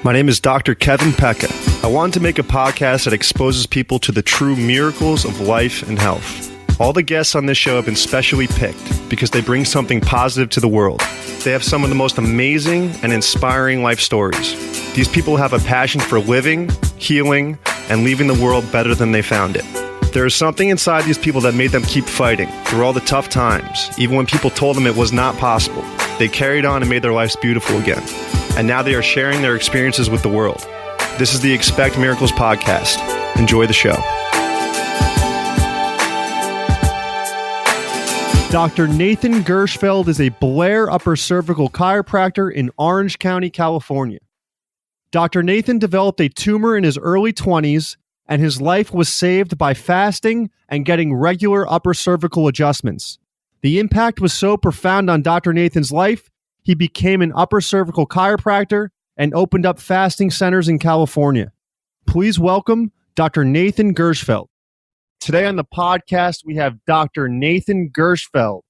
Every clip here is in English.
My name is Dr. Kevin Pecca. I wanted to make a podcast that exposes people to the true miracles of life and health. All the guests on this show have been specially picked because they bring something positive to the world. They have some of the most amazing and inspiring life stories. These people have a passion for living, healing, and leaving the world better than they found it. There is something inside these people that made them keep fighting through all the tough times, even when people told them it was not possible. They carried on and made their lives beautiful again. And now they are sharing their experiences with the world. This is the Expect Miracles podcast. Enjoy the show. Dr. Nathan Gershfeld is a Blair upper cervical chiropractor in Orange County, California. Dr. Nathan developed a tumor in his early 20s, and his life was saved by fasting and getting regular upper cervical adjustments. The impact was so profound on Dr. Nathan's life, he became an upper cervical chiropractor and opened up fasting centers in California. Please welcome Dr. Nathan Gershfeld. Today on the podcast, we have Dr. Nathan Gershfeld.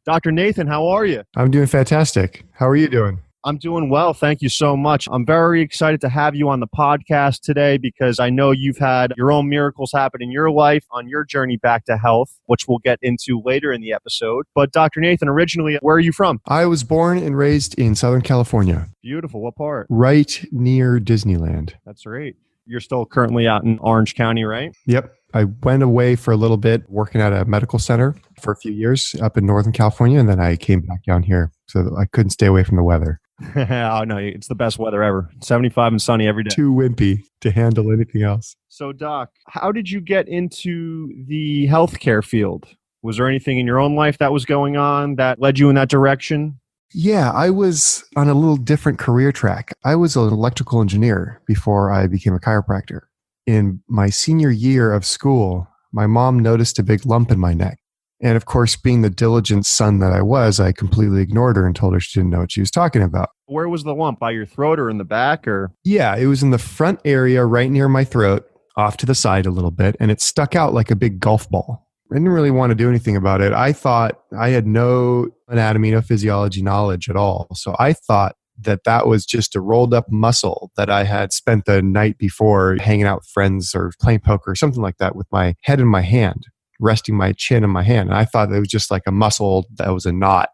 Dr. Nathan, how are you? I'm doing fantastic. How are you doing? I'm doing well. Thank you so much. I'm very excited to have you on the podcast today because I know you've had your own miracles happen in your life on your journey back to health, which we'll get into later in the episode. But Dr. Nathan, originally, where are you from? I was born and raised in Southern California. Beautiful. What part? Right near Disneyland. That's great. You're still currently out in Orange County, right? Yep. I went away for a little bit working at a medical center for a few years up in Northern California, and then I came back down here. So I couldn't stay away from the weather. Oh, no, it's the best weather ever. 75 and sunny every day. Too wimpy to handle anything else. So, Doc, how did you get into the healthcare field? Was there anything in your own life that was going on that led you in that direction? Yeah, I was on a little different career track. I was an electrical engineer before I became a chiropractor. In my senior year of school, my mom noticed a big lump in my neck. And of course, being the diligent son that I was, I completely ignored her and told her she didn't know what she was talking about. Where was the lump? By your throat or in the back? Or Yeah, it was in the front area right near my throat, off to the side a little bit, and it stuck out like a big golf ball. I didn't really want to do anything about it. I thought I had no anatomy, no physiology knowledge at all. So I thought that was just a rolled up muscle that I had spent the night before hanging out with friends or playing poker or something like that with my head in my hand, resting my chin in my hand. And I thought it was just like a muscle that was a knot.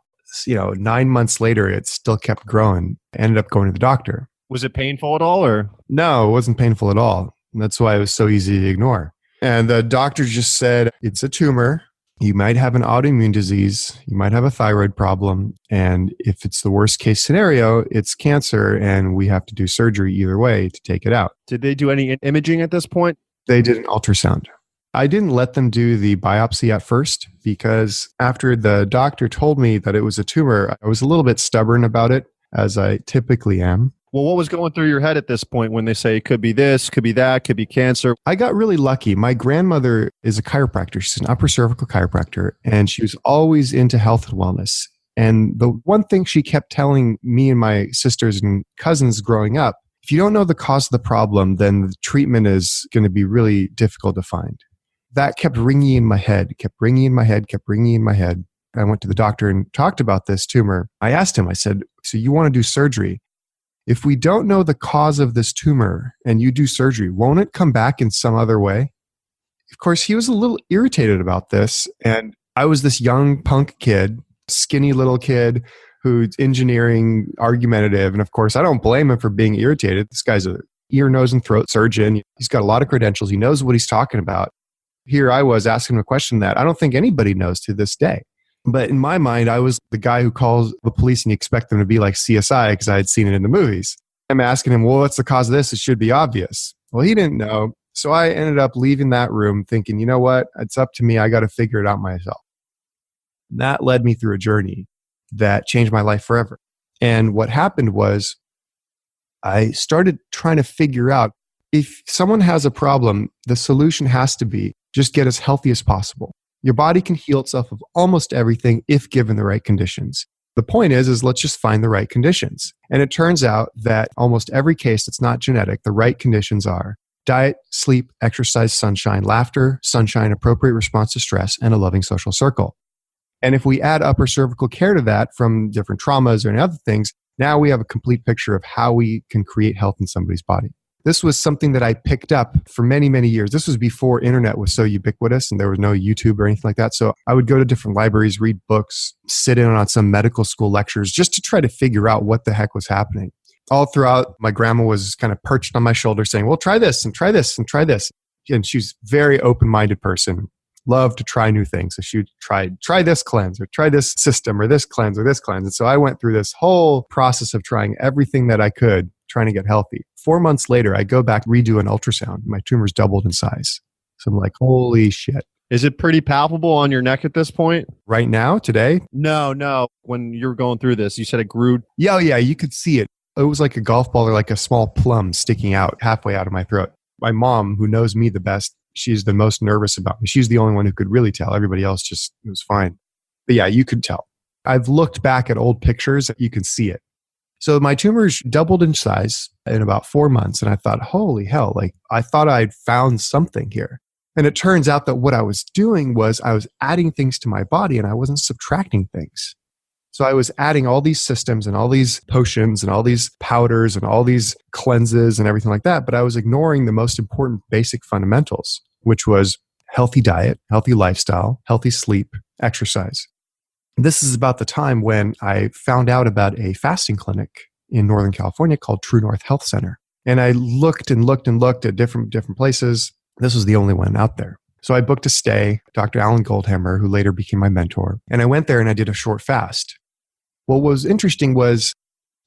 9 months later, it still kept growing. I ended up going to the doctor. Was it painful at all? Or No, it wasn't painful at all. And that's why it was so easy to ignore. And the doctor just said, it's a tumor. You might have an autoimmune disease. You might have a thyroid problem. And if it's the worst case scenario, it's cancer. And we have to do surgery either way to take it out. Did they do any imaging at this point? They did an ultrasound. I didn't let them do the biopsy at first because after the doctor told me that it was a tumor, I was a little bit stubborn about it, as I typically am. Well, what was going through your head at this point when they say it could be this, could be that, could be cancer? I got really lucky. My grandmother is a chiropractor. She's an upper cervical chiropractor, and she was always into health and wellness. And the one thing she kept telling me and my sisters and cousins growing up, if you don't know the cause of the problem, then the treatment is going to be really difficult to find. That kept ringing in my head, kept ringing in my head. I went to the doctor and talked about this tumor. I asked him, I said, so you want to do surgery? If we don't know the cause of this tumor and you do surgery, won't it come back in some other way? Of course, he was a little irritated about this. And I was this young punk kid, skinny little kid who's engineering, argumentative. And of course, I don't blame him for being irritated. This guy's an ear, nose, and throat surgeon. He's got a lot of credentials. He knows what he's talking about. Here I was asking him a question that I don't think anybody knows to this day. But in my mind, I was the guy who calls the police and you expect them to be like CSI because I had seen it in the movies. I'm asking him, well, what's the cause of this? It should be obvious. Well, he didn't know. So I ended up leaving that room thinking, you know what? It's up to me. I got to figure it out myself. And that led me through a journey that changed my life forever. And what happened was I started trying to figure out if someone has a problem, the solution has to be just get as healthy as possible. Your body can heal itself of almost everything if given the right conditions. The point is let's just find the right conditions. And it turns out that almost every case that's not genetic, the right conditions are diet, sleep, exercise, sunshine, laughter, sunshine, appropriate response to stress, and a loving social circle. And if we add upper cervical care to that from different traumas or any other things, Now we have a complete picture of how we can create health in somebody's body. This was something that I picked up for many, many years. This was before internet was so ubiquitous and there was no YouTube or anything like that. So I would go to different libraries, read books, sit in on some medical school lectures just to try to figure out what the heck was happening. All throughout, my grandma was kind of perched on my shoulder saying, well, try this and try this and try this. And she's a very open-minded person, loved to try new things. So she would try this cleanse or try this system or this cleanse or this cleanse. And so I went through this whole process of trying everything that I could, trying to get healthy. 4 months later, I go back, redo an ultrasound. My tumor's doubled in size. So I'm like, holy shit. Is it pretty palpable on your neck at this point? Right now, today? No. When you were going through this, you said it grew. Yeah, you could see it. It was like a golf ball or like a small plum sticking out halfway out of my throat. My mom, who knows me the best, she's the most nervous about me. She's the only one who could really tell. Everybody else just, it was fine. But yeah, you could tell. I've looked back at old pictures. You can see it. So my tumors doubled in size in about 4 months. And I thought, holy hell, like I thought I'd found something here. And it turns out that what I was doing was I was adding things to my body and I wasn't subtracting things. So I was adding all these systems and all these potions and all these powders and all these cleanses and everything like that. But I was ignoring the most important basic fundamentals, which was healthy diet, healthy lifestyle, healthy sleep, exercise. This is about the time when I found out about a fasting clinic in Northern California called True North Health Center. And I looked at different places. This was the only one out there. So I booked a stay, Dr. Alan Goldhammer, who later became my mentor. And I went there and I did a short fast. What was interesting was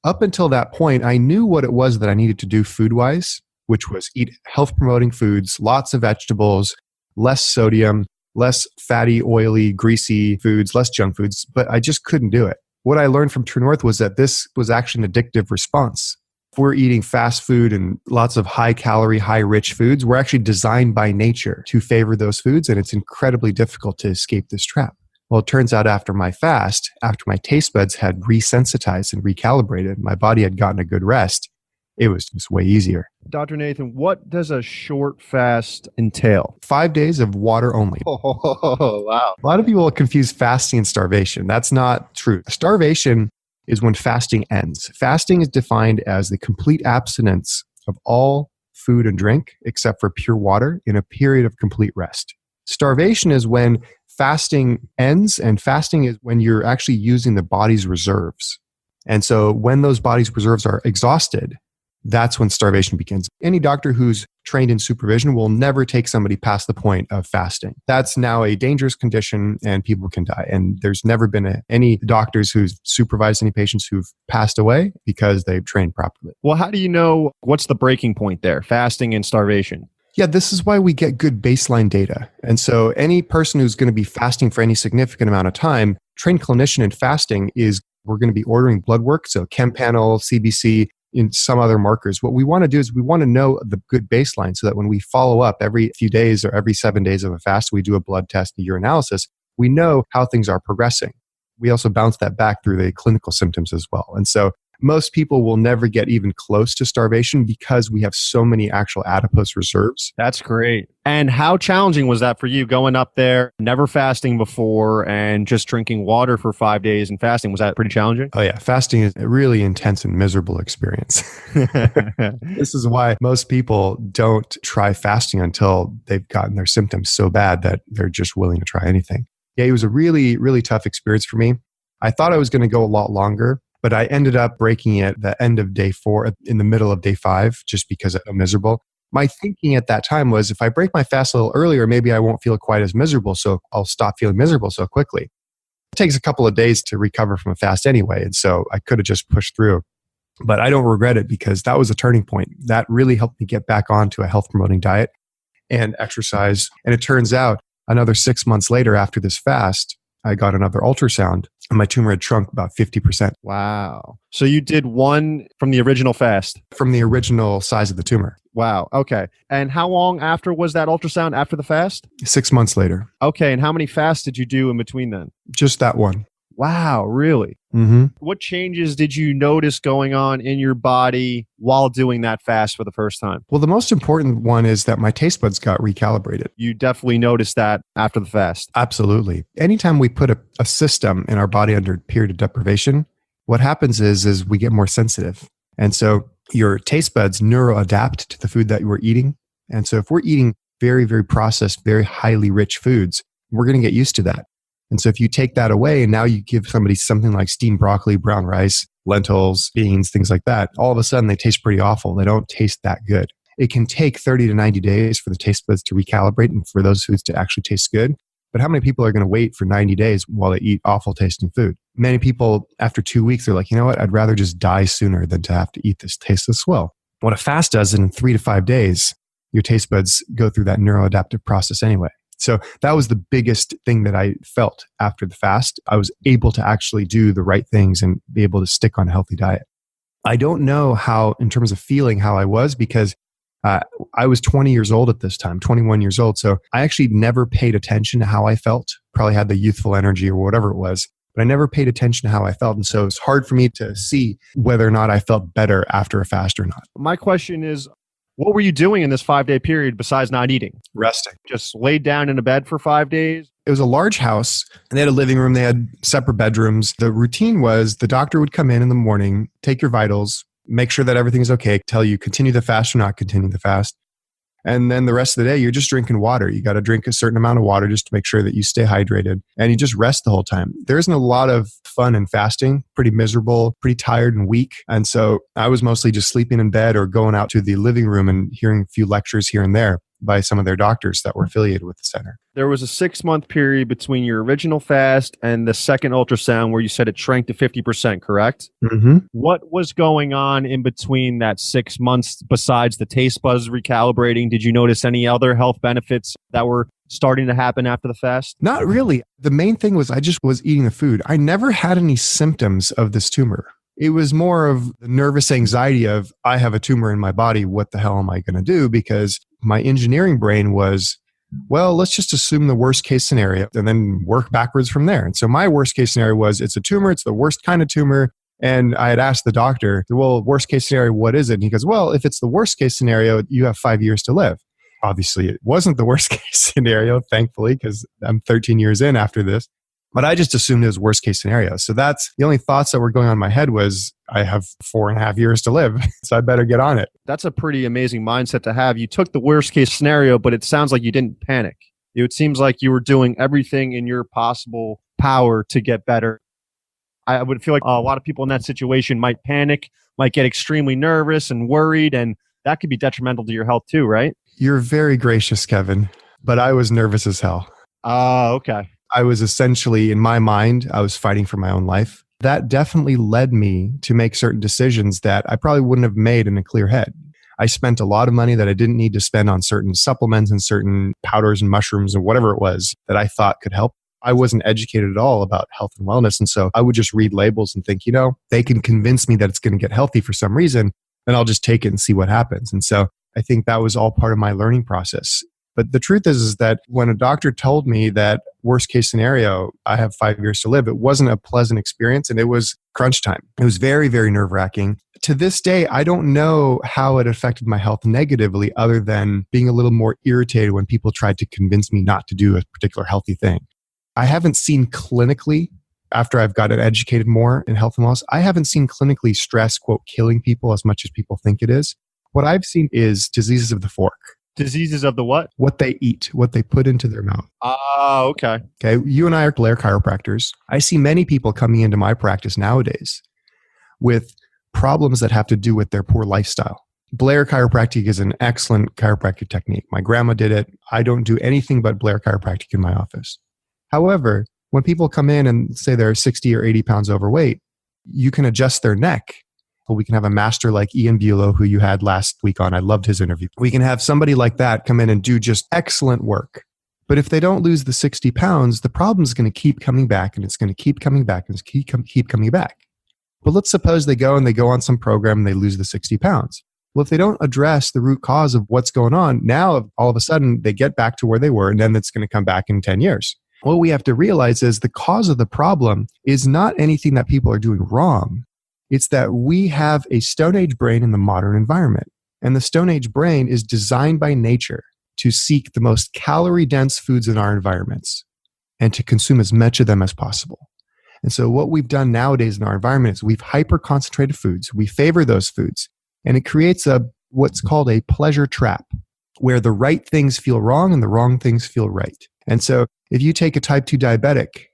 up until that point, I knew what it was that I needed to do food-wise, which was eat health-promoting foods, lots of vegetables, less sodium, less fatty, oily, greasy foods, less junk foods, but I just couldn't do it. What I learned from True North was that this was actually an addictive response. If we're eating fast food and lots of high-calorie, high-rich foods, we're actually designed by nature to favor those foods, and it's incredibly difficult to escape this trap. Well, it turns out after my fast, after my taste buds had resensitized and recalibrated, my body had gotten a good rest, it was just way easier. Dr. Nathan, what does a short fast entail? 5 days of water only. Oh, wow. A lot of people confuse fasting and starvation. That's not true. Starvation is when fasting ends. Fasting is defined as the complete abstinence of all food and drink except for pure water in a period of complete rest. Starvation is when fasting ends, and fasting is when you're actually using the body's reserves. And so when those body's reserves are exhausted, that's when starvation begins. Any doctor who's trained in supervision will never take somebody past the point of fasting. That's now a dangerous condition and people can die. And there's never been any doctors who've supervised any patients who've passed away because they've trained properly. Well, how do you know what's the breaking point there, fasting and starvation? Yeah, this is why we get good baseline data. And so any person who's going to be fasting for any significant amount of time, trained clinician in fasting we're going to be ordering blood work, so chem panel, CBC, in some other markers. What we want to do is we want to know the good baseline so that when we follow up every few days or every 7 days of a fast, we do a blood test, a urinalysis, we know how things are progressing. We also bounce that back through the clinical symptoms as well. And so most people will never get even close to starvation because we have so many actual adipose reserves. That's great. And how challenging was that for you going up there, never fasting before and just drinking water for 5 days and fasting? Was that pretty challenging? Oh yeah, fasting is a really intense and miserable experience. This is why most people don't try fasting until they've gotten their symptoms so bad that they're just willing to try anything. Yeah, it was a really, really tough experience for me. I thought I was going to go a lot longer, but I ended up breaking it at the end of day 4, in the middle of day 5, just because I'm miserable. My thinking at that time was if I break my fast a little earlier, maybe I won't feel quite as miserable, so I'll stop feeling miserable so quickly. It takes a couple of days to recover from a fast anyway, and so I could have just pushed through. But I don't regret it because that was a turning point. That really helped me get back onto a health-promoting diet and exercise. And it turns out another 6 months later after this fast, I got another ultrasound and my tumor had shrunk about 50%. Wow. So you did one from the original fast? From the original size of the tumor. Wow. Okay. And how long after was that ultrasound after the fast? 6 months later. Okay. And how many fasts did you do in between then? Just that one. Wow. Really? Mm-hmm. What changes did you notice going on in your body while doing that fast for the first time? Well, the most important one is that my taste buds got recalibrated. You definitely noticed that after the fast. Absolutely. Anytime we put a system in our body under a period of deprivation, what happens is we get more sensitive. And so your taste buds neuroadapt to the food that we're eating. And so if we're eating very, very processed, very highly rich foods, we're going to get used to that. And so if you take that away and now you give somebody something like steamed broccoli, brown rice, lentils, beans, things like that, all of a sudden they taste pretty awful. They don't taste that good. It can take 30 to 90 days for the taste buds to recalibrate and for those foods to actually taste good. But how many people are going to wait for 90 days while they eat awful tasting food? Many people, after 2 weeks, they're like, you know what? I'd rather just die sooner than to have to eat this tasteless well. What a fast does in 3 to 5 days, your taste buds go through that neuroadaptive process anyway. So that was the biggest thing that I felt after the fast. I was able to actually do the right things and be able to stick on a healthy diet. I don't know how, in terms of feeling, how I was because I was 20 years old at this time, 21 years old. So I actually never paid attention to how I felt. Probably had the youthful energy or whatever it was, but I never paid attention to how I felt. And so it's hard for me to see whether or not I felt better after a fast or not. My question is, what were you doing in this 5-day period besides not eating? Resting. Just laid down in a bed for 5 days? It was a large house and they had a living room. They had separate bedrooms. The routine was the doctor would come in the morning, take your vitals, make sure that everything's okay, tell you continue the fast or not continue the fast. And then the rest of the day, you're just drinking water. You got to drink a certain amount of water just to make sure that you stay hydrated. And you just rest the whole time. There isn't a lot of fun in fasting, pretty miserable, pretty tired and weak. And so I was mostly just sleeping in bed or going out to the living room and hearing a few lectures here and there by some of their doctors that were affiliated with the center. There was a 6-month period between your original fast and the second ultrasound where you said it shrank to 50%, correct? Mm-hmm. What was going on in between that 6 months besides the taste buds recalibrating? Did you notice any other health benefits that were starting to happen after the fast? Not really. The main thing was I just was eating the food. I never had any symptoms of this tumor. It was more of the nervous anxiety of, I have a tumor in my body. What the hell am I going to do? Because my engineering brain was, well, let's just assume the worst case scenario and then work backwards from there. And so my worst case scenario was it's a tumor. It's the worst kind of tumor. And I had asked the doctor, well, worst case scenario, what is it? And he goes, well, if it's the worst case scenario, you have 5 years to live. Obviously, it wasn't the worst case scenario, thankfully, because I'm 13 years in after this. But I just assumed it was worst case scenario. So that's the only thoughts that were going on in my head was I have 4.5 years to live. So I better get on it. That's a pretty amazing mindset to have. You took the worst case scenario, but it sounds like you didn't panic. It seems like you were doing everything in your possible power to get better. I would feel like a lot of people in that situation might panic, might get extremely nervous and worried, and that could be detrimental to your health too, right? You're very gracious, Kevin, but I was nervous as hell. Okay. I was essentially, in my mind, I was fighting for my own life. That definitely led me to make certain decisions that I probably wouldn't have made in a clear head. I spent a lot of money that I didn't need to spend on certain supplements and certain powders and mushrooms and whatever it was that I thought could help. I wasn't educated at all about health and wellness. And so I would just read labels and think, they can convince me that it's going to get healthy for some reason, and I'll just take it and see what happens. And so I think that was all part of my learning process. But the truth is that when a doctor told me that worst case scenario, I have 5 years to live, it wasn't a pleasant experience and it was crunch time. It was very, very nerve wracking. To this day, I don't know how it affected my health negatively other than being a little more irritated when people tried to convince me not to do a particular healthy thing. I haven't seen clinically, after I've gotten educated more in health and wellness, I haven't seen clinically stress, quote, killing people as much as people think it is. What I've seen is diseases of the fork. Diseases of the what? What they eat, what they put into their mouth. Okay. Okay. You and I are Blair chiropractors. I see many people coming into my practice nowadays with problems that have to do with their poor lifestyle. Blair chiropractic is an excellent chiropractic technique. My grandma did it. I don't do anything but Blair chiropractic in my office. However, when people come in and say they're 60 or 80 pounds overweight, you can adjust their neck. We can have a master like Ian Bulow, who you had last week on. I loved his interview. We can have somebody like that come in and do just excellent work. But if they don't lose the 60 pounds, the problem is going to keep coming back and it's going to keep coming back and it's keep coming back. But let's suppose they go on some program and they lose the 60 pounds. Well, if they don't address the root cause of what's going on, now all of a sudden they get back to where they were and then it's going to come back in 10 years. What we have to realize is the cause of the problem is not anything that people are doing wrong. It's that we have a Stone Age brain in the modern environment. And the Stone Age brain is designed by nature to seek the most calorie-dense foods in our environments and to consume as much of them as possible. And so what we've done nowadays in our environment is we've hyper-concentrated foods. We favor those foods. And it creates what's called a pleasure trap, where the right things feel wrong and the wrong things feel right. And so if you take a type 2 diabetic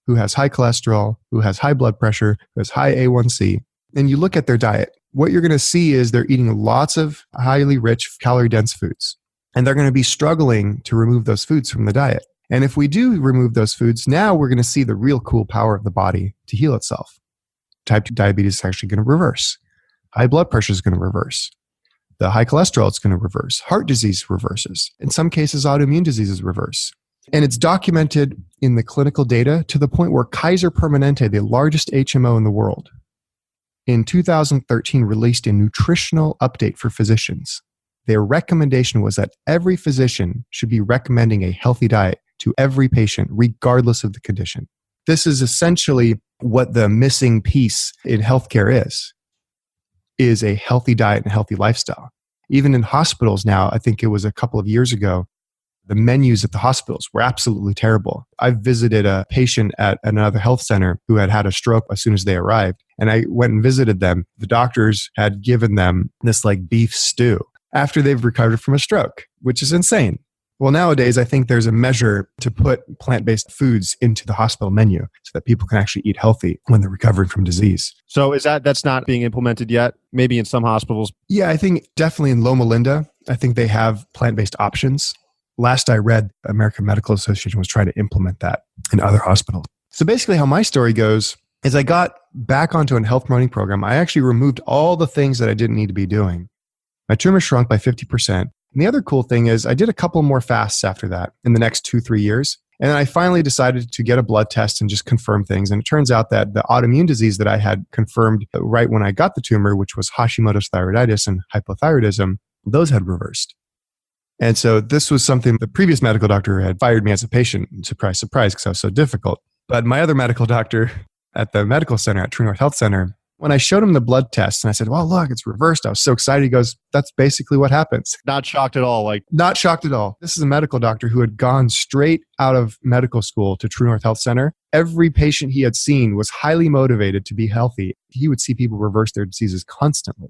who has high cholesterol, who has high blood pressure, who has high A1C, and you look at their diet, what you're going to see is they're eating lots of highly rich, calorie-dense foods. And they're going to be struggling to remove those foods from the diet. And if we do remove those foods, now we're going to see the real cool power of the body to heal itself. Type 2 diabetes is actually going to reverse. High blood pressure is going to reverse. The high cholesterol is going to reverse. Heart disease reverses. In some cases, autoimmune diseases reverse. And it's documented in the clinical data to the point where Kaiser Permanente, the largest HMO in the world, in 2013 released a nutritional update for physicians. Their recommendation was that every physician should be recommending a healthy diet to every patient, regardless of the condition. This is essentially what the missing piece in healthcare is a healthy diet and a healthy lifestyle. Even in hospitals now, I think it was a couple of years ago, the menus at the hospitals were absolutely terrible. I visited a patient at another health center who had had a stroke as soon as they arrived. And I went and visited them. The doctors had given them this like beef stew after they've recovered from a stroke, which is insane. Well, nowadays, I think there's a measure to put plant-based foods into the hospital menu so that people can actually eat healthy when they're recovering from disease. So that's not being implemented yet? Maybe in some hospitals? Yeah, I think definitely in Loma Linda, I think they have plant-based options. Last I read, the American Medical Association was trying to implement that in other hospitals. So basically how my story goes is I got back onto a health promoting program. I actually removed all the things that I didn't need to be doing. My tumor shrunk by 50%. And the other cool thing is I did a couple more fasts after that in the next 2-3 years. And then I finally decided to get a blood test and just confirm things. And it turns out that the autoimmune disease that I had confirmed right when I got the tumor, which was Hashimoto's thyroiditis and hypothyroidism, those had reversed. And so this was something the previous medical doctor had fired me as a patient. Surprise, surprise, because I was so difficult. But my other medical doctor at the medical center at True North Health Center, when I showed him the blood test and I said, well, look, it's reversed. I was so excited. He goes, that's basically what happens. Not shocked at all. Not shocked at all. This is a medical doctor who had gone straight out of medical school to True North Health Center. Every patient he had seen was highly motivated to be healthy. He would see people reverse their diseases constantly.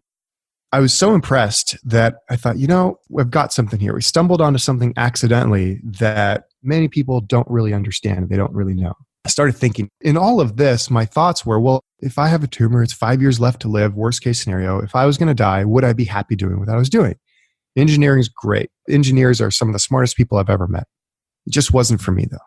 I was so impressed that I thought, we've got something here. We stumbled onto something accidentally that many people don't really understand. They don't really know. I started thinking, in all of this, my thoughts were, well, if I have a tumor, it's 5 years left to live, worst case scenario. If I was going to die, would I be happy doing what I was doing? Engineering is great. Engineers are some of the smartest people I've ever met. It just wasn't for me, though.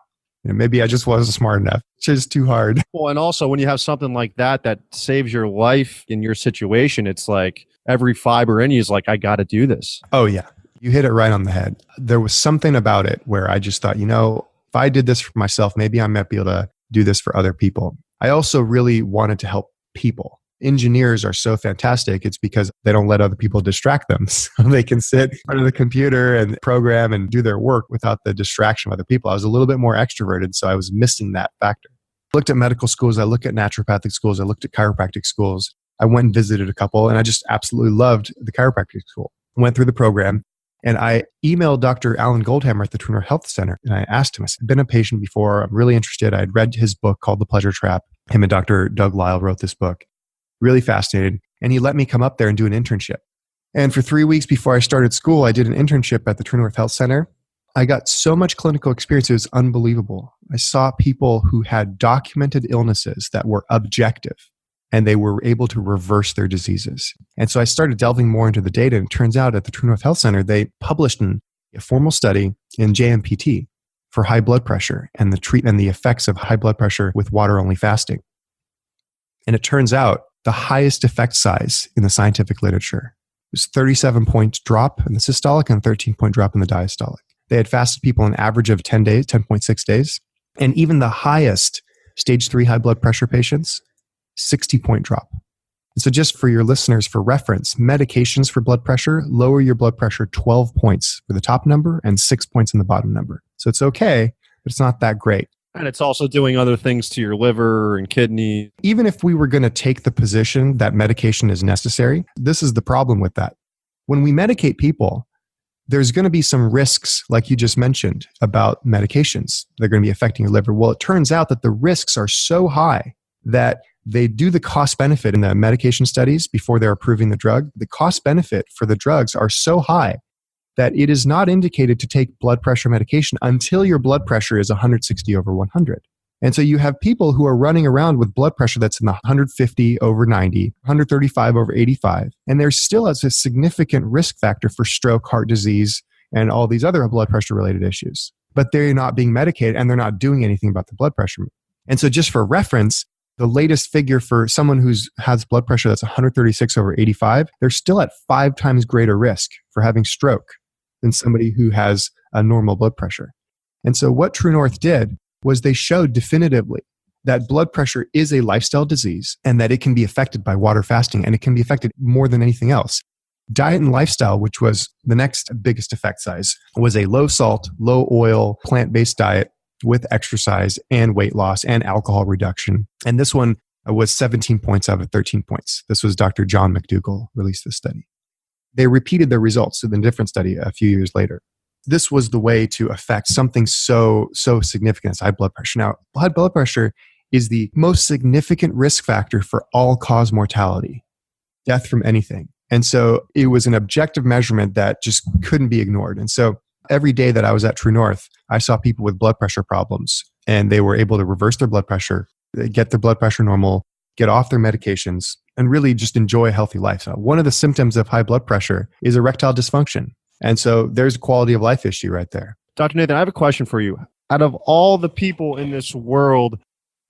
Maybe I just wasn't smart enough. It's just too hard. Well, and also when you have something like that saves your life in your situation, it's like every fiber in you is like, I got to do this. Oh, yeah. You hit it right on the head. There was something about it where I just thought, if I did this for myself, maybe I might be able to do this for other people. I also really wanted to help people. Engineers are so fantastic. It's because they don't let other people distract them. So they can sit in front of the computer and program and do their work without the distraction of other people. I was a little bit more extroverted, so I was missing that factor. I looked at medical schools. I looked at naturopathic schools. I looked at chiropractic schools. I went and visited a couple, and I just absolutely loved the chiropractic school. Went through the program, and I emailed Dr. Alan Goldhammer at the True North Health Center, and I asked him, I've been a patient before. I'm really interested. I had read his book called The Pleasure Trap. Him and Dr. Doug Lyle wrote this book. Really fascinated. And he let me come up there and do an internship. And for 3 weeks before I started school, I did an internship at the True North Health Center. I got so much clinical experience. It was unbelievable. I saw people who had documented illnesses that were objective, and they were able to reverse their diseases. And so I started delving more into the data. And it turns out at the True North Health Center, they published a formal study in JMPT for high blood pressure and the treatment and the effects of high blood pressure with water-only fasting. And it turns out the highest effect size in the scientific literature was 37-point drop in the systolic and 13-point drop in the diastolic. They had fasted people an average of 10 days, 10.6 days. And even the highest stage 3 high blood pressure patients, 60-point drop. And so just for your listeners, for reference, medications for blood pressure lower your blood pressure 12 points for the top number and 6 points in the bottom number. So it's okay, but it's not that great. And it's also doing other things to your liver and kidney. Even if we were going to take the position that medication is necessary, this is the problem with that. When we medicate people, there's going to be some risks, like you just mentioned, about medications. They're going to be affecting your liver. Well, it turns out that the risks are so high that they do the cost benefit in the medication studies before they're approving the drug. The cost benefit for the drugs are so high that it is not indicated to take blood pressure medication until your blood pressure is 160 over 100. And so you have people who are running around with blood pressure that's in the 150 over 90, 135 over 85, and there's still a significant risk factor for stroke, heart disease, and all these other blood pressure related issues. But they're not being medicated and they're not doing anything about the blood pressure. And so just for reference, the latest figure for someone who has blood pressure that's 136 over 85, they're still at 5 times greater risk for having stroke than somebody who has a normal blood pressure. And so what True North did was they showed definitively that blood pressure is a lifestyle disease and that it can be affected by water fasting, and it can be affected more than anything else. Diet and lifestyle, which was the next biggest effect size, was a low salt, low oil, plant-based diet with exercise and weight loss and alcohol reduction. And this one was 17 points out of 13 points. This was Dr. John McDougall released this study. They repeated their results in a different study a few years later. This was the way to affect something so significant as high blood pressure. Now, high blood pressure is the most significant risk factor for all-cause mortality, death from anything. And so it was an objective measurement that just couldn't be ignored. And so every day that I was at True North, I saw people with blood pressure problems, and they were able to reverse their blood pressure, get their blood pressure normal, get off their medications, and really just enjoy a healthy lifestyle. One of the symptoms of high blood pressure is erectile dysfunction. And so there's a quality of life issue right there. Dr. Nathan, I have a question for you. Out of all the people in this world,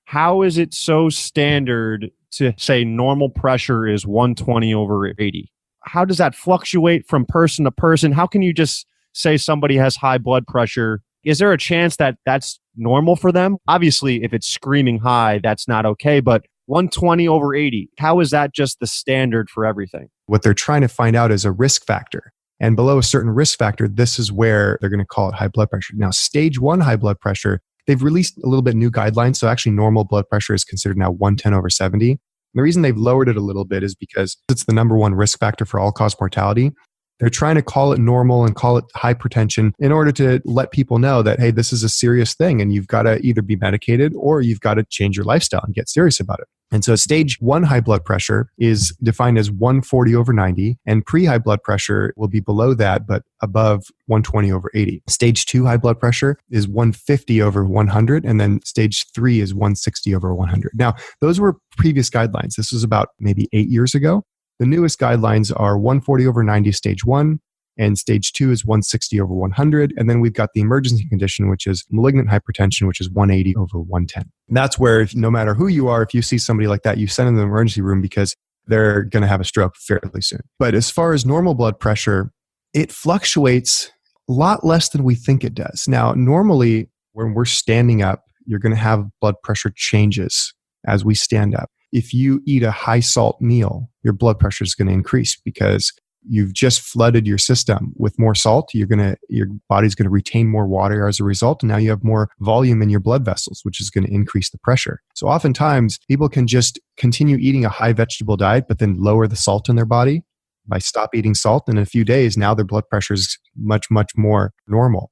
how is it so standard to say normal pressure is 120 over 80? How does that fluctuate from person to person? How can you just say somebody has high blood pressure? Is there a chance that that's normal for them? Obviously, if it's screaming high, that's not okay, but 120 over 80, how is that just the standard for everything? What they're trying to find out is a risk factor. And below a certain risk factor, this is where they're going to call it high blood pressure. Now, stage 1 high blood pressure, they've released a little bit new guidelines. So actually normal blood pressure is considered now 110 over 70. And the reason they've lowered it a little bit is because it's the number one risk factor for all-cause mortality. They're trying to call it normal and call it hypertension in order to let people know that, hey, this is a serious thing and you've got to either be medicated or you've got to change your lifestyle and get serious about it. And so stage 1 high blood pressure is defined as 140 over 90, and pre-high blood pressure will be below that, but above 120 over 80. Stage 2 high blood pressure is 150 over 100, and then stage 3 is 160 over 100. Now, those were previous guidelines. This was about maybe 8 years ago. The newest guidelines are 140 over 90 stage 1, and stage 2 is 160 over 100. And then we've got the emergency condition, which is malignant hypertension, which is 180 over 110. And that's where no matter who you are, if you see somebody like that, you send them to the emergency room because they're going to have a stroke fairly soon. But as far as normal blood pressure, it fluctuates a lot less than we think it does. Now, normally when we're standing up, you're going to have blood pressure changes as we stand up. If you eat a high salt meal, your blood pressure is going to increase because you've just flooded your system with more salt. Your body's going to retain more water as a result. And now you have more volume in your blood vessels, which is going to increase the pressure. So oftentimes people can just continue eating a high vegetable diet, but then lower the salt in their body by stop eating salt. And in a few days, now their blood pressure is much more normal.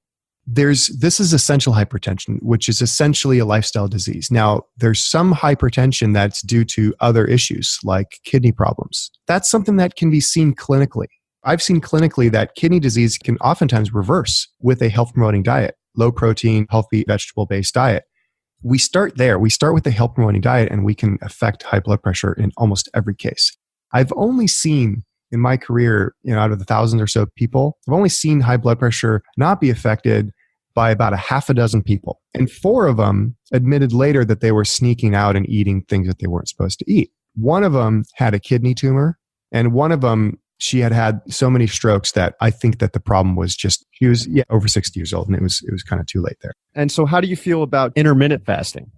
This is essential hypertension, which is essentially a lifestyle disease. Now, there's some hypertension that's due to other issues like kidney problems. That's something that can be seen clinically. I've seen clinically that kidney disease can oftentimes reverse with a health-promoting diet, low protein, healthy vegetable-based diet. We start there. We start with a health-promoting diet, and we can affect high blood pressure in almost every case. I've only seen in my career, out of the 1,000 or so people, I've only seen high blood pressure not be affected by about a half a dozen people. And 4 of them admitted later that they were sneaking out and eating things that they weren't supposed to eat. One of them had a kidney tumor, and one of them, she had so many strokes that I think that the problem was just, she was over 60 years old, and it was kind of too late there. And so how do you feel about intermittent fasting?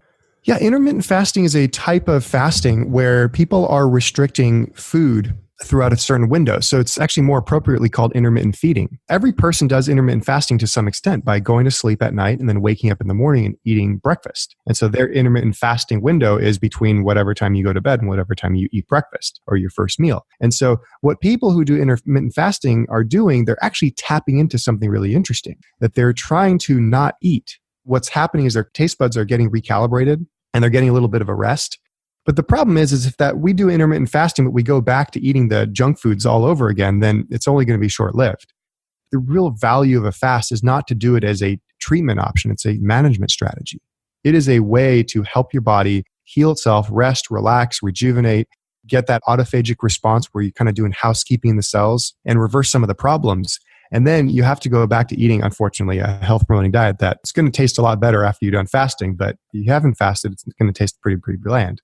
Yeah, intermittent fasting is a type of fasting where people are restricting food throughout a certain window. So it's actually more appropriately called intermittent feeding. Every person does intermittent fasting to some extent by going to sleep at night and then waking up in the morning and eating breakfast. And so their intermittent fasting window is between whatever time you go to bed and whatever time you eat breakfast or your first meal. And so what people who do intermittent fasting are doing, they're actually tapping into something really interesting, that they're trying to not eat. What's happening is their taste buds are getting recalibrated and they're getting a little bit of a rest. But the problem is if that we do intermittent fasting, but we go back to eating the junk foods all over again, then it's only going to be short-lived. The real value of a fast is not to do it as a treatment option. It's a management strategy. It is a way to help your body heal itself, rest, relax, rejuvenate, get that autophagic response where you're kind of doing housekeeping in the cells and reverse some of the problems. And then you have to go back to eating, unfortunately, a health-promoting diet that's going to taste a lot better after you're done fasting. But if you haven't fasted, it's going to taste pretty bland.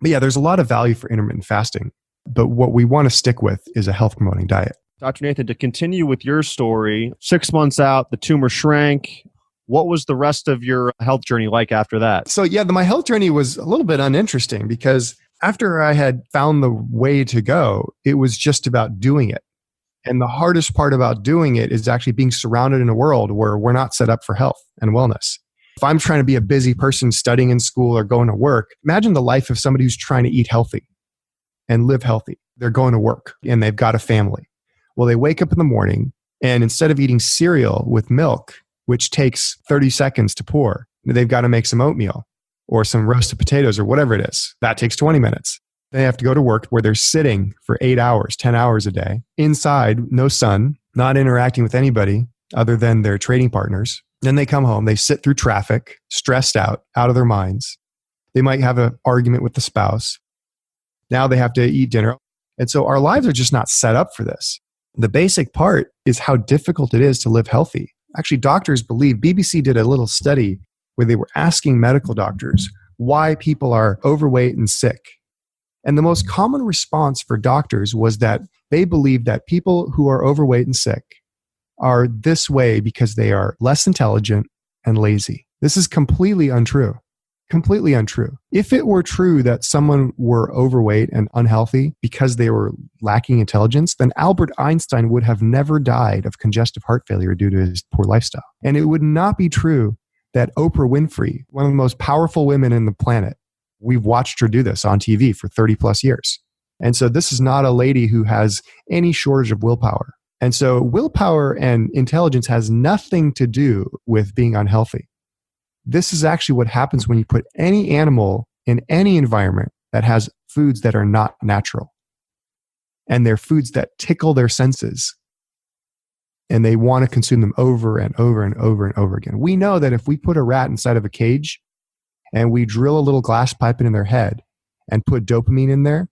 But yeah, there's a lot of value for intermittent fasting. But what we want to stick with is a health-promoting diet. Dr. Nathan, to continue with your story, 6 months out, the tumor shrank. What was the rest of your health journey like after that? So yeah, my health journey was a little bit uninteresting because after I had found the way to go, it was just about doing it. And the hardest part about doing it is actually being surrounded in a world where we're not set up for health and wellness. If I'm trying to be a busy person studying in school or going to work, imagine the life of somebody who's trying to eat healthy and live healthy. They're going to work and they've got a family. Well, they wake up in the morning and instead of eating cereal with milk, which takes 30 seconds to pour, they've got to make some oatmeal or some roasted potatoes or whatever it is. That takes 20 minutes. They have to go to work where they're sitting for 8 hours, 10 hours a day, inside, no sun, not interacting with anybody other than their trading partners. Then they come home, they sit through traffic, stressed out of their minds. They might have an argument with the spouse. Now they have to eat dinner. And so our lives are just not set up for this. The basic part is how difficult it is to live healthy. Actually, doctors believe, BBC did a little study where they were asking medical doctors why people are overweight and sick. And the most common response for doctors was that they believe that people who are overweight and sick are this way because they are less intelligent and lazy. This is completely untrue. Completely untrue. If it were true that someone were overweight and unhealthy because they were lacking intelligence, then Albert Einstein would have never died of congestive heart failure due to his poor lifestyle. And it would not be true that Oprah Winfrey, one of the most powerful women in the planet, we've watched her do this on TV for 30 plus years. And so this is not a lady who has any shortage of willpower. And so willpower and intelligence has nothing to do with being unhealthy. This is actually what happens when you put any animal in any environment that has foods that are not natural. And they're foods that tickle their senses. And they want to consume them over and over and over and over again. We know that if we put a rat inside of a cage and we drill a little glass pipe in their head and put dopamine in there,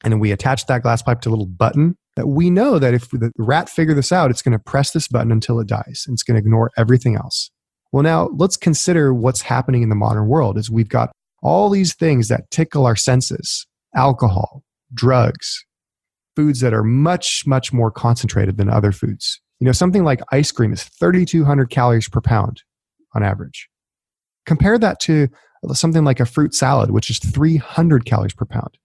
and then we attach that glass pipe to a little button, that we know that if the rat figure this out, it's going to press this button until it dies. And it's going to ignore everything else. Well, now let's consider what's happening in the modern world is we've got all these things that tickle our senses, alcohol, drugs, foods that are much, much more concentrated than other foods. You know, something like ice cream is 3,200 calories per pound on average. Compare that to something like a fruit salad, which is 300 calories per pound.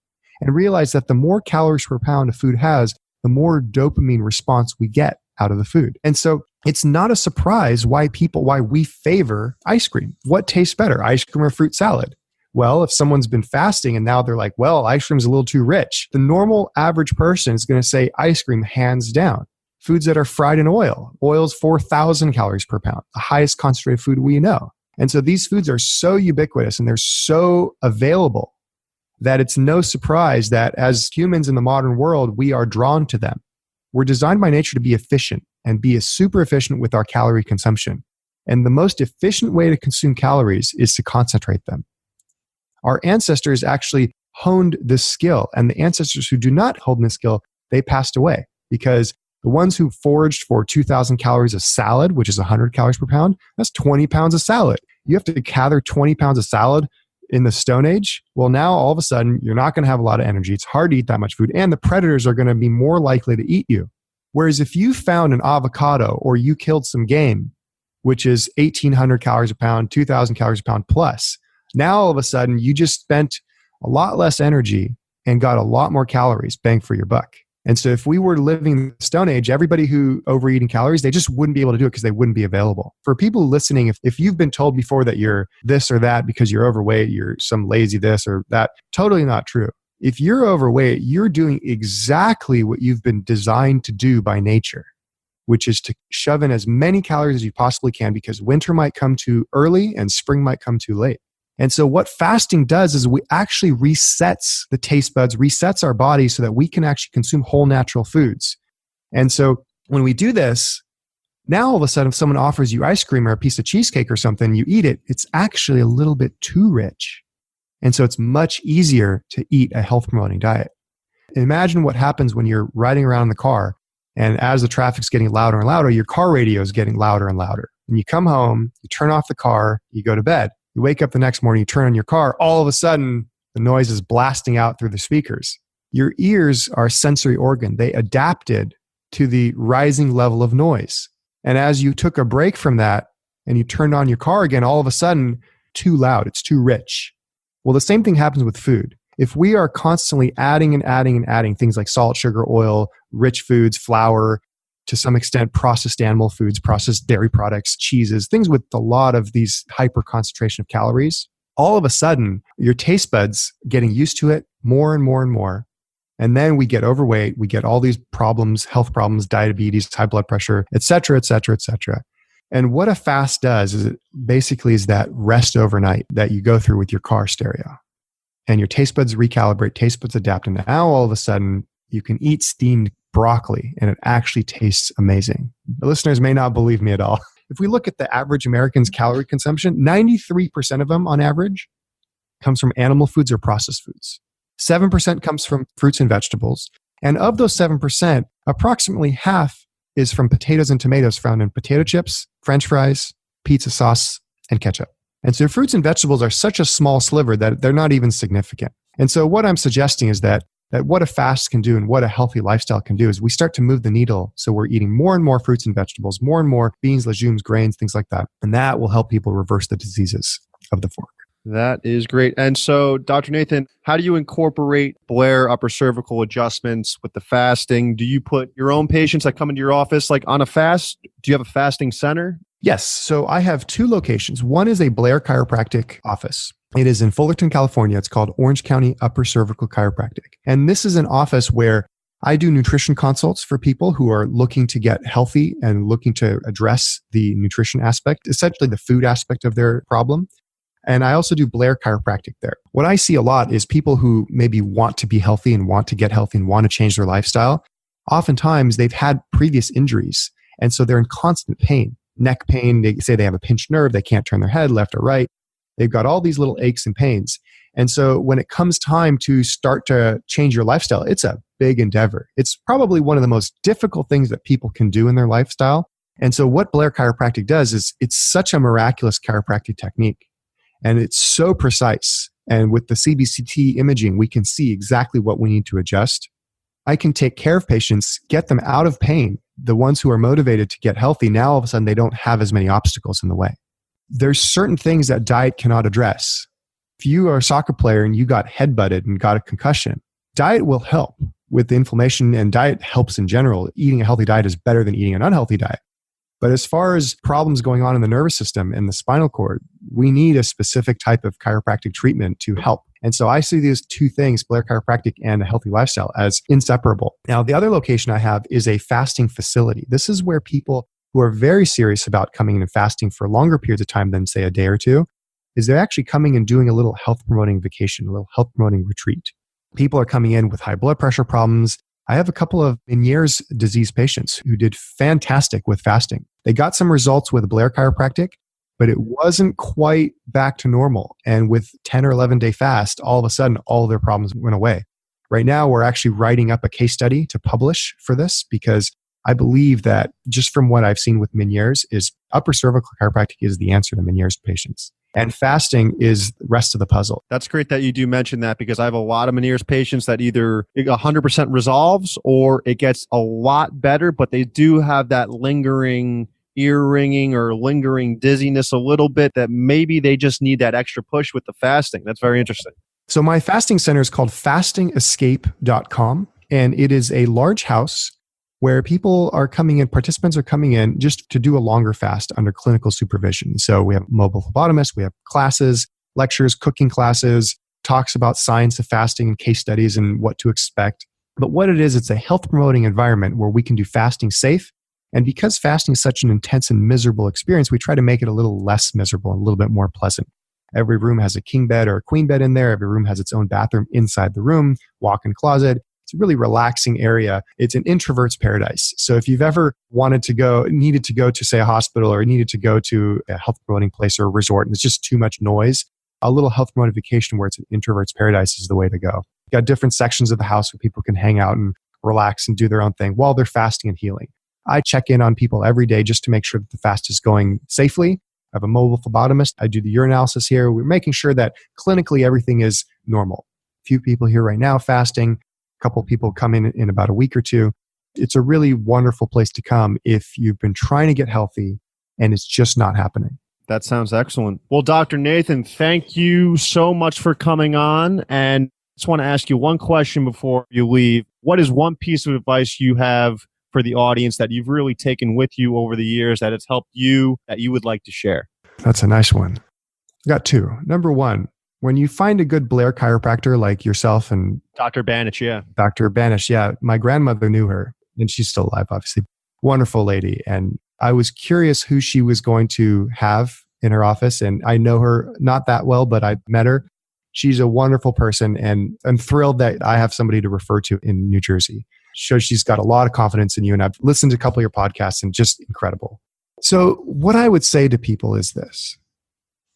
And realize that the more calories per pound a food has, the more dopamine response we get out of the food. And so it's not a surprise why we favor ice cream. What tastes better, ice cream or fruit salad? Well, if someone's been fasting and now they're like, well, ice cream's a little too rich, the normal average person is going to say ice cream hands down. Foods that are fried in oil. Oil's 4,000 calories per pound, the highest concentrated food we know. And so these foods are so ubiquitous and they're so available that it's no surprise that as humans in the modern world, we are drawn to them. We're designed by nature to be efficient and be super efficient with our calorie consumption. And the most efficient way to consume calories is to concentrate them. Our ancestors actually honed this skill, and the ancestors who do not hone this skill, they passed away because the ones who foraged for 2,000 calories of salad, which is 100 calories per pound, that's 20 pounds of salad. You have to gather 20 pounds of salad in the Stone Age. Well, now all of a sudden, you're not going to have a lot of energy. It's hard to eat that much food, and the predators are going to be more likely to eat you. Whereas if you found an avocado or you killed some game, which is 1,800 calories a pound, 2,000 calories a pound plus, now all of a sudden, you just spent a lot less energy and got a lot more calories bang for your buck. And so if we were living in the Stone Age, everybody who overeating calories, they just wouldn't be able to do it because they wouldn't be available. For people listening, if you've been told before that you're this or that because you're overweight, you're some lazy this or that, totally not true. If you're overweight, you're doing exactly what you've been designed to do by nature, which is to shove in as many calories as you possibly can because winter might come too early and spring might come too late. And so what fasting does is we actually resets the taste buds, resets our body so that we can actually consume whole natural foods. And so when we do this, now all of a sudden, if someone offers you ice cream or a piece of cheesecake or something, you eat it, it's actually a little bit too rich. And so it's much easier to eat a health promoting diet. Imagine what happens when you're riding around in the car, and as the traffic's getting louder and louder, your car radio is getting louder and louder. And you come home, you turn off the car, you go to bed. You wake up the next morning, you turn on your car, all of a sudden, the noise is blasting out through the speakers. Your ears are a sensory organ. They adapted to the rising level of noise. And as you took a break from that and you turned on your car again, all of a sudden, too loud, it's too rich. Well, the same thing happens with food. If we are constantly adding and adding and adding things like salt, sugar, oil, rich foods, flour, to some extent processed animal foods, processed dairy products, cheeses, things with a lot of these hyper concentration of calories, all of a sudden your taste buds getting used to it more and more and more. And then we get overweight, we get all these problems, health problems, diabetes, high blood pressure, et cetera, et cetera, et cetera. And what a fast does is it basically is that rest overnight that you go through with your car stereo. And your taste buds recalibrate, taste buds adapt. And now all of a sudden you can eat steamed broccoli and it actually tastes amazing. The listeners may not believe me at all. If we look at the average American's calorie consumption, 93% of them on average comes from animal foods or processed foods. 7% comes from fruits and vegetables. And of those 7%, approximately half is from potatoes and tomatoes found in potato chips, French fries, pizza sauce, and ketchup. And so fruits and vegetables are such a small sliver that they're not even significant. And so what I'm suggesting is that what a fast can do and what a healthy lifestyle can do is we start to move the needle. So we're eating more and more fruits and vegetables, more and more beans, legumes, grains, things like that. And that will help people reverse the diseases of the fork. That is great. And so, Dr. Nathan, how do you incorporate Blair upper cervical adjustments with the fasting? Do you put your own patients that come into your office like on a fast? Do you have a fasting center? Yes. So I have two locations. One is a Blair chiropractic office. It is in Fullerton, California. It's called Orange County Upper Cervical Chiropractic. And this is an office where I do nutrition consults for people who are looking to get healthy and looking to address the nutrition aspect, essentially the food aspect of their problem. And I also do Blair chiropractic there. What I see a lot is people who maybe want to be healthy and want to get healthy and want to change their lifestyle. Oftentimes they've had previous injuries. And so they're in constant pain, neck pain. They say they have a pinched nerve. They can't turn their head left or right. They've got all these little aches and pains. And so when it comes time to start to change your lifestyle, it's a big endeavor. It's probably one of the most difficult things that people can do in their lifestyle. And so what Blair chiropractic does is it's such a miraculous chiropractic technique. And it's so precise. And with the CBCT imaging, we can see exactly what we need to adjust. I can take care of patients, get them out of pain. The ones who are motivated to get healthy, now all of a sudden they don't have as many obstacles in the way. There's certain things that diet cannot address. If you are a soccer player and you got headbutted and got a concussion, diet will help with the inflammation, and diet helps in general. Eating a healthy diet is better than eating an unhealthy diet. But as far as problems going on in the nervous system and the spinal cord, we need a specific type of chiropractic treatment to help. And so I see these two things, Blair chiropractic and a healthy lifestyle, as inseparable. Now, the other location I have is a fasting facility. This is where people who are very serious about coming in and fasting for longer periods of time than, say, a day or two, is they're actually coming and doing a little health promoting vacation, a little health promoting retreat. People are coming in with high blood pressure problems. I have a couple of Meniere's disease patients who did fantastic with fasting. They got some results with Blair chiropractic, but it wasn't quite back to normal. And with 10 or 11 day fast, all of a sudden, all their problems went away. Right now, we're actually writing up a case study to publish for this because I believe that just from what I've seen with Meniere's is upper cervical chiropractic is the answer to Meniere's patients. And fasting is the rest of the puzzle. That's great that you do mention that because I have a lot of Meniere's patients that either 100% resolves or it gets a lot better, but they do have that lingering ear ringing or lingering dizziness a little bit that maybe they just need that extra push with the fasting. That's very interesting. So my fasting center is called fastingescape.com, and it is a large house where people are coming in, participants are coming in just to do a longer fast under clinical supervision. So we have mobile phlebotomists, we have classes, lectures, cooking classes, talks about science of fasting and case studies and what to expect. But what it is, it's a health promoting environment where we can do fasting safe. And because fasting is such an intense and miserable experience, we try to make it a little less miserable and a little bit more pleasant. Every room has a king bed or a queen bed in there. Every room has its own bathroom inside the room, walk-in closet. It's a really relaxing area. It's an introvert's paradise. So if you've ever needed to go to, say, a hospital or needed to go to a health promoting place or a resort, and it's just too much noise, a little health promoting vacation where it's an introvert's paradise is the way to go. You've got different sections of the house where people can hang out and relax and do their own thing while they're fasting and healing. I check in on people every day just to make sure that the fast is going safely. I have a mobile phlebotomist. I do the urinalysis here. We're making sure that clinically everything is normal. A few people here right now fasting. A couple of people come in about a week or two. It's a really wonderful place to come if you've been trying to get healthy and it's just not happening. That sounds excellent. Well, Dr. Nathan, thank you so much for coming on. And I just want to ask you one question before you leave. What is one piece of advice you have for the audience that you've really taken with you over the years that has helped you that you would like to share? That's a nice one. I got two. Number one, when you find a good Blair chiropractor like yourself and Dr. Banish, yeah. Dr. Banish, yeah. My grandmother knew her and she's still alive, obviously. Wonderful lady. And I was curious who she was going to have in her office. And I know her not that well, but I met her. She's a wonderful person. And I'm thrilled that I have somebody to refer to in New Jersey. Shows she's got a lot of confidence in you. And I've listened to a couple of your podcasts and just incredible. So what I would say to people is this.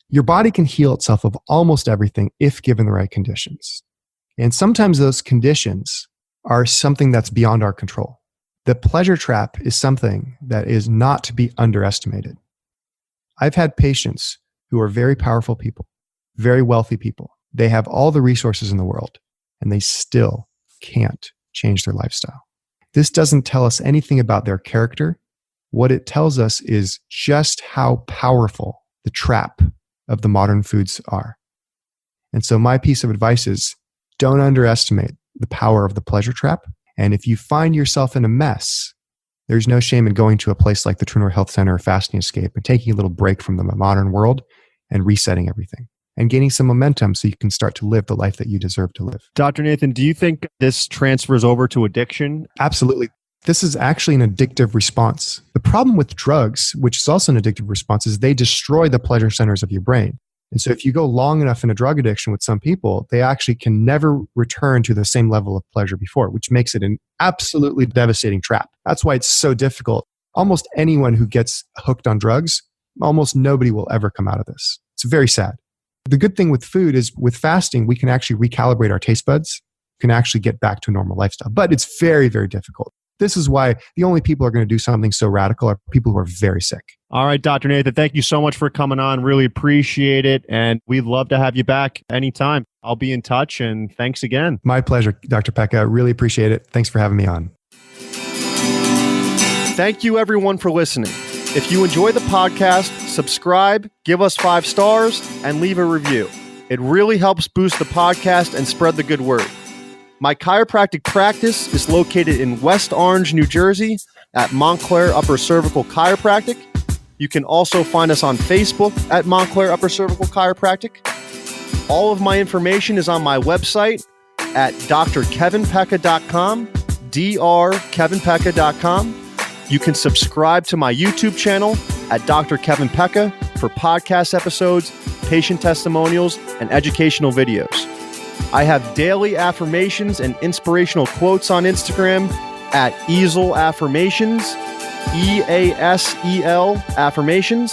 Your body can heal itself of almost everything if given the right conditions. And sometimes those conditions are something that's beyond our control. The pleasure trap is something that is not to be underestimated. I've had patients who are very powerful people, very wealthy people. They have all the resources in the world, and they still can't change their lifestyle. This doesn't tell us anything about their character. What it tells us is just how powerful the trap of the modern foods are. And so my piece of advice is don't underestimate the power of the pleasure trap. And if you find yourself in a mess, there's no shame in going to a place like the True North Health Center or Fasting Escape and taking a little break from the modern world and resetting everything and gaining some momentum so you can start to live the life that you deserve to live. Dr. Nathan, do you think this transfers over to addiction? Absolutely. This is actually an addictive response. The problem with drugs, which is also an addictive response, is they destroy the pleasure centers of your brain. And so if you go long enough in a drug addiction with some people, they actually can never return to the same level of pleasure before, which makes it an absolutely devastating trap. That's why it's so difficult. Almost anyone who gets hooked on drugs, almost nobody will ever come out of this. It's very sad. The good thing with food is with fasting, we can actually recalibrate our taste buds, can actually get back to a normal lifestyle. But it's very, very difficult. This is why the only people who are going to do something so radical are people who are very sick. All right, Dr. Nathan, thank you so much for coming on. Really appreciate it. And we'd love to have you back anytime. I'll be in touch. And thanks again. My pleasure, Dr. Pekka. Really appreciate it. Thanks for having me on. Thank you, everyone, for listening. If you enjoy the podcast, subscribe, give us 5 stars, and leave a review. It really helps boost the podcast and spread the good word. My chiropractic practice is located in West Orange, New Jersey at Montclair Upper Cervical Chiropractic. You can also find us on Facebook at Montclair Upper Cervical Chiropractic. All of my information is on my website at drkevinpekka.com, drkevinpekka.com. You can subscribe to my YouTube channel at Dr. Kevin Pekka for podcast episodes, patient testimonials, and educational videos. I have daily affirmations and inspirational quotes on Instagram at Easel Affirmations, EASEL Affirmations.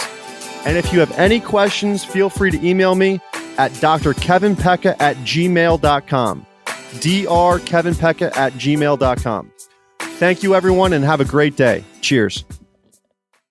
And if you have any questions, feel free to email me at drkevinpekka@gmail.com, drkevinpekka@gmail.com. Thank you, everyone, and have a great day. Cheers.